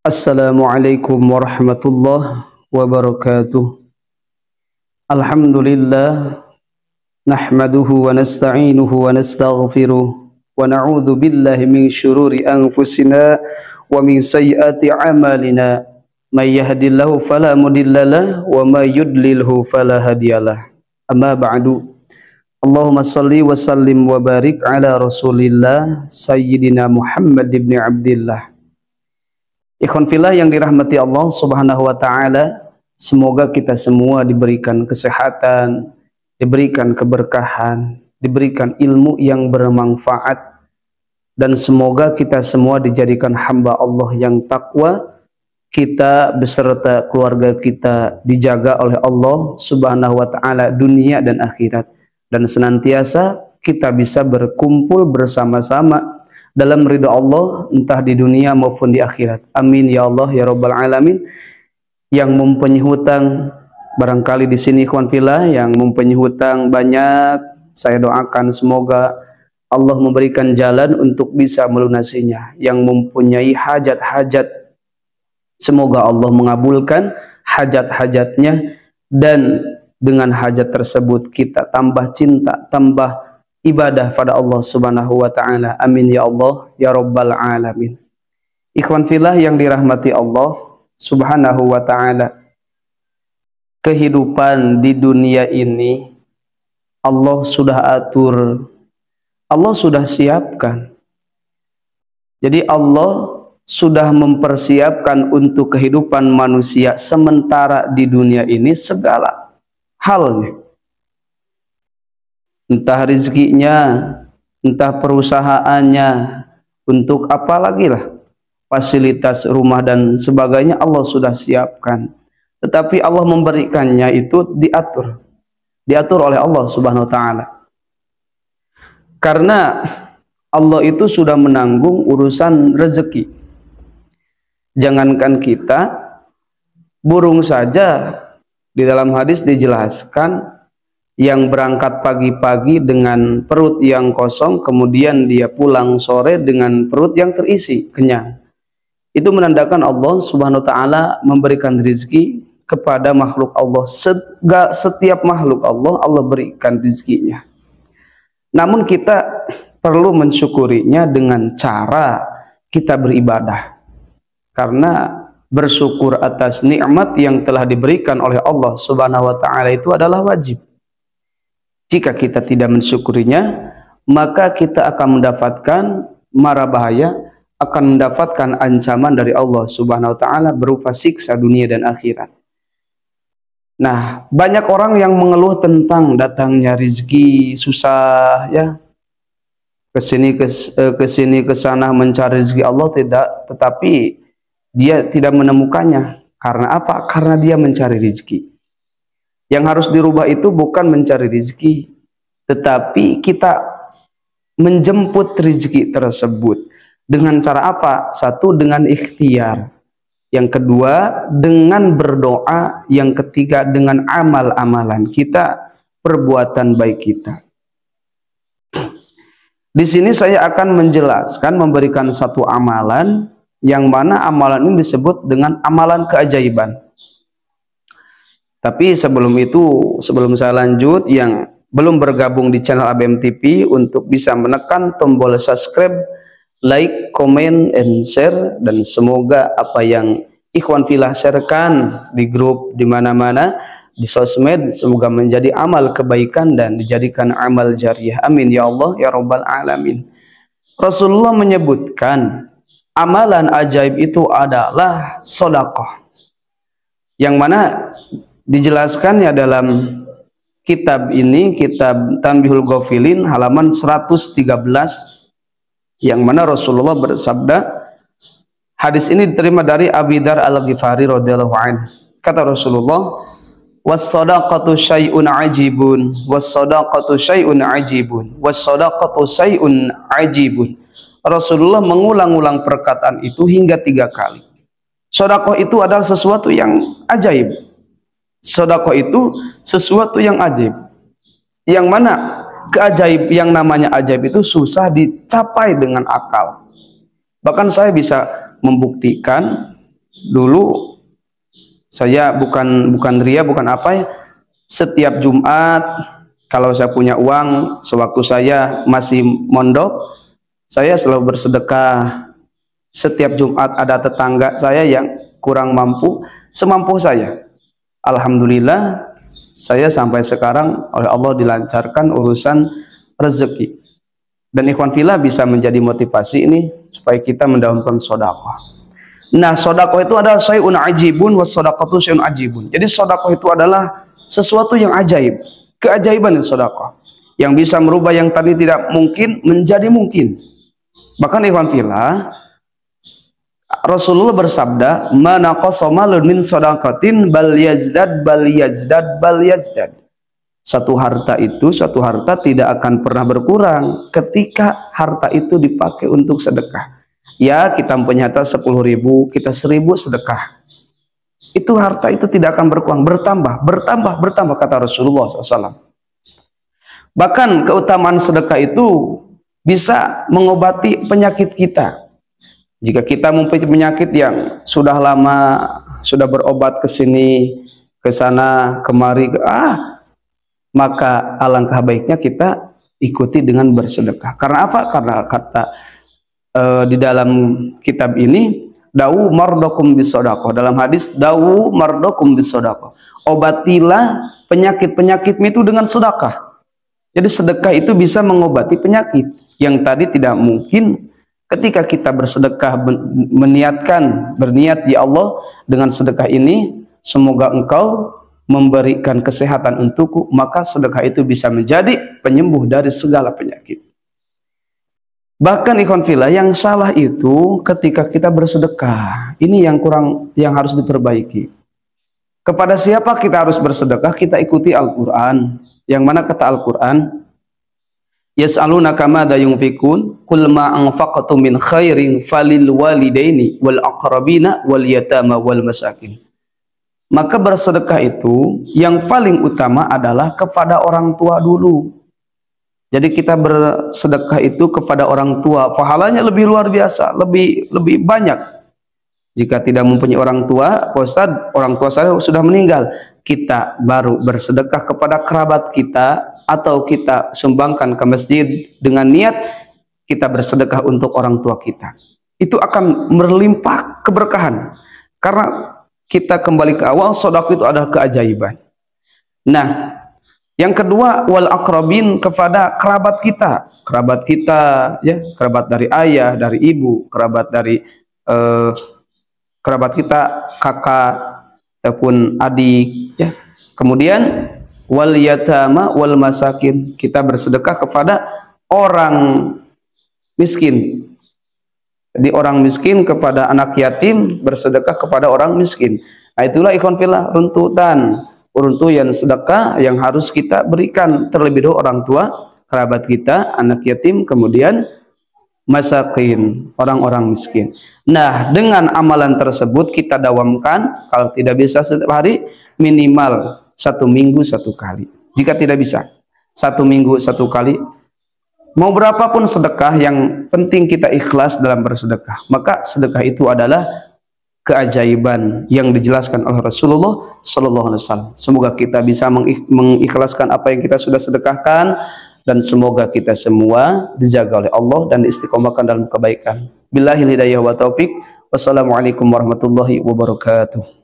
Assalamualaikum warahmatullahi wabarakatuh. Alhamdulillah nahmaduhu wa nasta'inuhu wa nastaghfiruh wa na'udzu billahi min syururi anfusina wa min sayyiati a'malina. May yahdihillahu fala mudhillalah wa may yudlilhu fala hadiyalah. Amma ba'du. Allahumma shalli wa sallim wa barik ala Rasulillah Sayyidina Muhammad ibn Abdillah. Ikhwan fillah yang dirahmati Allah Subhanahu wa taala, semoga kita semua diberikan kesehatan, diberikan keberkahan, diberikan ilmu yang bermanfaat, dan semoga kita semua dijadikan hamba Allah yang takwa, kita beserta keluarga kita dijaga oleh Allah Subhanahu wa taala dunia dan akhirat, dan senantiasa kita bisa berkumpul bersama-sama dalam ridha Allah, entah di dunia maupun di akhirat. Amin ya Allah ya Rabbal Alamin. Yang mempunyai hutang barangkali di sini ikhwan fillah yang mempunyai hutang banyak, saya doakan semoga Allah memberikan jalan untuk bisa melunasinya. Yang mempunyai hajat-hajat, semoga Allah mengabulkan hajat-hajatnya, dan dengan hajat tersebut kita tambah cinta, tambah ibadah pada Allah Subhanahu wa taala. Amin ya Allah ya Rabbal Alamin. Ikhwan fillah yang dirahmati Allah Subhanahu wa taala, kehidupan di dunia ini Allah sudah atur, Allah sudah siapkan. Jadi Allah sudah mempersiapkan untuk kehidupan manusia sementara di dunia ini segala halnya. Entah rezekinya, entah perusahaannya, untuk apa lagi lah, fasilitas rumah dan sebagainya Allah sudah siapkan. Tetapi Allah memberikannya itu diatur oleh Allah Subhanahu wa taala. Karena Allah itu sudah menanggung urusan rezeki. Jangankan kita, burung saja di dalam hadis dijelaskan, yang berangkat pagi-pagi dengan perut yang kosong, kemudian dia pulang sore dengan perut yang terisi, kenyang. Itu menandakan Allah Subhanahu wa taala memberikan rezeki kepada makhluk Allah. Setiap makhluk Allah, Allah berikan rezekinya. Namun kita perlu mensyukurinya dengan cara kita beribadah. Karena bersyukur atas nikmat yang telah diberikan oleh Allah Subhanahu wa taala itu adalah wajib. Jika kita tidak mensyukurinya, maka kita akan mendapatkan mara bahaya, akan mendapatkan ancaman dari Allah Subhanahu wa taala berupa siksa dunia dan akhirat. Nah, banyak orang yang mengeluh tentang datangnya rezeki susah ya. Kesini kesana mencari rezeki Allah tidak, tetapi dia tidak menemukannya. Karena apa? Karena dia mencari rezeki. Yang harus dirubah itu bukan mencari rezeki, tetapi kita menjemput rezeki tersebut. Dengan cara apa? Satu, dengan ikhtiar. Yang kedua, dengan berdoa. Yang ketiga, dengan amal-amalan kita, perbuatan baik kita. Di sini saya akan menjelaskan, memberikan satu amalan, yang mana amalan ini disebut dengan amalan keajaiban. Tapi sebelum itu, sebelum saya lanjut, yang belum bergabung di channel ABM TV untuk bisa menekan tombol subscribe, like, comment, and share, dan semoga apa yang ikhwan fillah sharekan di grup di mana-mana, di sosmed, semoga menjadi amal kebaikan dan dijadikan amal jariah. Amin ya Allah ya Rabbal Alamin. Rasulullah menyebutkan amalan ajaib itu adalah sedekah, yang mana dijelaskannya dalam kitab ini, kitab Tanbihul Ghafilin, halaman 113, yang mana Rasulullah bersabda, hadis ini diterima dari Abi Dar Al-Ghifari radhiyallahu anhu. Kata Rasulullah, was-shadaqatu syai'un ajibun, was-shadaqatu syai'un ajibun, was-shadaqatu syai'un ajibun. Rasulullah mengulang-ulang perkataan itu hingga 3 kali. Sedekah itu adalah sesuatu yang ajaib. Sedekah itu sesuatu yang ajaib, yang mana yang namanya ajaib itu susah dicapai dengan akal. Bahkan saya bisa membuktikan dulu saya bukan ria, bukan apa ya, setiap Jumat kalau saya punya uang, sewaktu saya masih mondok, saya selalu bersedekah. Setiap Jumat ada tetangga saya yang kurang mampu, semampu saya. Alhamdulillah, saya sampai sekarang oleh Allah dilancarkan urusan rezeki. Dan ikhwan fillah bisa menjadi motivasi ini supaya kita mendahulukan sedekah. Nah, sedekah itu adalah syai'un ajibun was shadaqatu syai'un ajibun. Jadi sedekah itu adalah sesuatu yang ajaib, keajaiban sedekah yang bisa merubah yang tadi tidak mungkin menjadi mungkin. Bahkan ikhwan fillah, Rasulullah bersabda, "Man naqasa malun min shadaqatin bal yazdad bal yazdad bal yazdad." Satu harta tidak akan pernah berkurang ketika harta itu dipakai untuk sedekah. Ya, kita punya harta 10.000, kita 1.000 sedekah. Itu harta itu tidak akan berkurang, bertambah kata Rasulullah SAW. Bahkan keutamaan sedekah itu bisa mengobati penyakit kita. Jika kita mempunyai penyakit yang sudah lama, sudah berobat ke sini, ke sana, kemari, maka alangkah baiknya kita ikuti dengan bersedekah. Karena apa? Karena kata di dalam kitab ini, dawu mardokum bisodaqah. Dalam hadis, dawu mardokum bisodaqah. Obatilah penyakit-penyakitmu itu dengan sedekah. Jadi sedekah itu bisa mengobati penyakit yang tadi tidak mungkin. Ketika kita bersedekah, berniat, ya Allah, dengan sedekah ini semoga engkau memberikan kesehatan untukku, maka sedekah itu bisa menjadi penyembuh dari segala penyakit. Bahkan ikhwan fillah, yang salah itu ketika kita bersedekah, ini yang harus diperbaiki. Kepada siapa kita harus bersedekah? Kita ikuti Al-Quran. Yang mana kata Al-Quran, yas'alunaka madza yunfikun qul ma anfaqtum min khairin falil walidaini wal aqrabina wal yatama wal masakin. Maka bersedekah itu yang paling utama adalah kepada orang tua dulu. Jadi kita bersedekah itu kepada orang tua, pahalanya lebih luar biasa, lebih banyak. Jika tidak mempunyai orang tua, Pak Ustadz, orang tua saya sudah meninggal, kita baru bersedekah kepada kerabat kita, atau kita sumbangkan ke masjid dengan niat kita bersedekah untuk orang tua kita. Itu akan berlimpah keberkahan. Karena kita kembali ke awal, sedekah itu adalah keajaiban. Nah, yang kedua, wal aqrabin, kepada kerabat kita, ya, kerabat dari ayah, dari ibu, kerabat dari kerabat kita, kakak ataupun adik, ya. Kemudian wal yatama wal masakin, kita bersedekah kepada orang miskin. Jadi orang miskin kepada anak yatim, bersedekah kepada orang miskin. Nah, itulah ikhwan fillah runtutan sedekah yang harus kita berikan terlebih dahulu orang tua, kerabat kita, anak yatim, kemudian masakin, orang-orang miskin. Nah, dengan amalan tersebut kita dawamkan, kalau tidak bisa setiap hari, minimal 1 minggu 1 kali. Jika tidak bisa 1 minggu 1 kali, mau berapapun sedekah, yang penting kita ikhlas dalam bersedekah. Maka sedekah itu adalah keajaiban yang dijelaskan oleh Rasulullah Sallallahu Alaihi Wasallam. Semoga kita bisa mengikhlaskan apa yang kita sudah sedekahkan, dan semoga kita semua dijaga oleh Allah dan istiqomahkan dalam kebaikan. Billahil hidayah wa taufik. Wassalamualaikum warahmatullahi wabarakatuh.